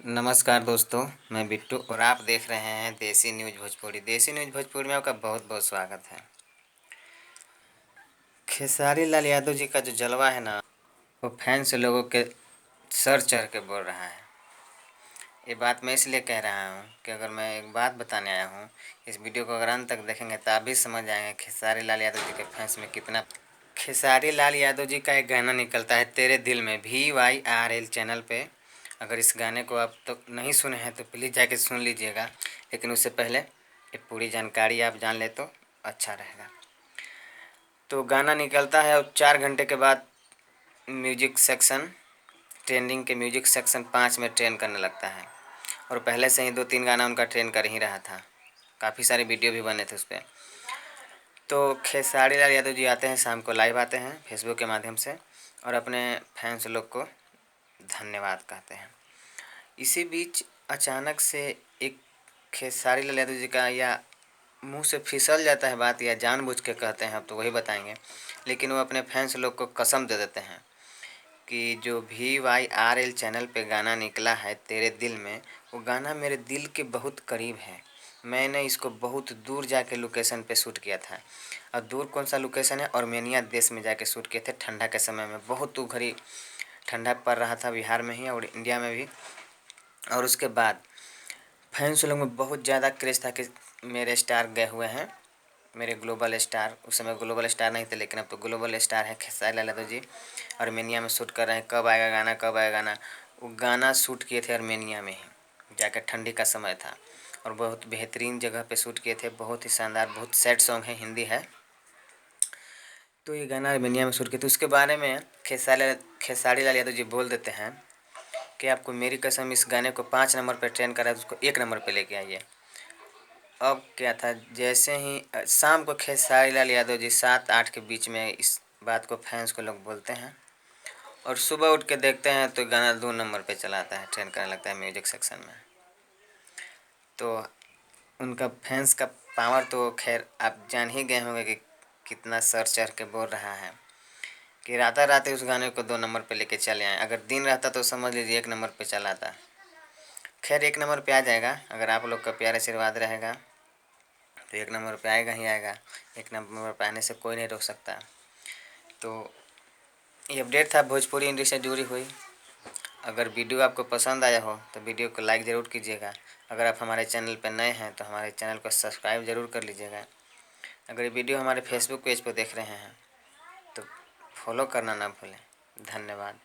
नमस्कार दोस्तों, मैं बिट्टू और आप देख रहे हैं देसी न्यूज़ भोजपुरी। देसी न्यूज़ भोजपुरी में आपका बहुत बहुत स्वागत है। खेसारी लाल यादव जी का जो जलवा है ना, वो फैंस लोगों के सर चढ़ के बोल रहा है। ये बात मैं इसलिए कह रहा हूँ कि अगर मैं एक बात बताने आया हूँ, इस वीडियो को अगर अंत तक देखेंगे तो आप भी समझ जाएंगे खेसारी लाल यादव जी के फैंस में कितना। खेसारी लाल यादव जी का एक गाना निकलता है तेरे दिल में, VYRL चैनल पे। अगर इस गाने को आप तो नहीं सुने हैं तो प्लीज़ जाके सुन लीजिएगा, लेकिन उससे पहले ये पूरी जानकारी आप जान ले तो अच्छा रहेगा। तो गाना निकलता है और 4 घंटे के बाद म्यूजिक सेक्शन, ट्रेंडिंग के म्यूजिक सेक्शन 5 में ट्रेंड करने लगता है। और पहले से ही 2-3 गाना उनका ट्रेंड कर ही रहा था, काफ़ी सारे वीडियो भी बने थे उस पर। तो खेसारी लाल यादव जी आते हैं, शाम को लाइव आते हैं फेसबुक के माध्यम से और अपने फैंस लोग को धन्यवाद कहते हैं। इसी बीच अचानक से एक खेसारी लाल यादव जी का या मुंह से फिसल जाता है बात या जानबूझ के कहते हैं, अब तो वही बताएंगे, लेकिन वो अपने फैंस लोग को कसम दे देते हैं कि जो VYRL चैनल पे गाना निकला है तेरे दिल में, वो गाना मेरे दिल के बहुत करीब है। मैंने इसको बहुत दूर जाके लोकेशन पे शूट किया था। और दूर कौन सा लोकेशन है, आर्मेनिया देश में जाके शूट किए थे ठंडा के समय में। बहुत उघरी ठंडा पड़ रहा था बिहार में ही और इंडिया में भी। और उसके बाद फैंस लोग में बहुत ज़्यादा क्रेज़ था कि मेरे स्टार गए हुए हैं, मेरे ग्लोबल स्टार, उस समय ग्लोबल स्टार नहीं थे लेकिन अब तो ग्लोबल स्टार है खेसारी लाल यादव जी, आर्मेनिया में शूट कर रहे हैं। कब आएगा गाना, कब आएगा गाना। वो गाना शूट किए थे आर्मेनिया में ही जाकर, ठंडी का समय था और बहुत बेहतरीन जगह पे शूट किए थे। बहुत ही शानदार, बहुत सैड सॉन्ग है, हिंदी है। तो ये गाना आर्मेनिया में शूट किए थे। उसके बारे में खेसारी लाल यादव जी बोल देते हैं कि आपको मेरी कसम, इस गाने को 5 नंबर पर ट्रेंड करा, उसको 1 नंबर पर लेके आइए। अब क्या था, जैसे ही शाम को खेसारी लाल यादव जी 7-8 के बीच में इस बात को फैंस को लोग बोलते हैं और सुबह उठ के देखते हैं तो गाना 2 नंबर पे चला आता है, ट्रेंड करने लगता है म्यूजिक सेक्शन में। तो उनका फैंस का पावर तो खैर आप जान ही गए होंगे कि कितना सर चढ़ के बोल रहा है कि राता रात उस गाने को 2 नंबर पे लेके चले आए। अगर दिन रहता तो समझ लीजिए 1 नंबर पे चला आता। खैर 1 नंबर पे आ जाएगा, अगर आप लोग का प्यार आशीर्वाद रहेगा तो 1 नंबर पे आएगा ही आएगा। 1 नंबर पे आने से कोई नहीं रोक सकता। तो ये अपडेट था भोजपुरी इंडस्ट्री से जुड़ी हुई। अगर वीडियो आपको पसंद आया हो तो वीडियो को लाइक ज़रूर कीजिएगा। अगर आप हमारे चैनल पर नए हैं तो हमारे चैनल को सब्सक्राइब ज़रूर कर लीजिएगा। अगर ये वीडियो हमारे फेसबुक पेज पर देख रहे हैं तो फॉलो करना ना भूलें। धन्यवाद।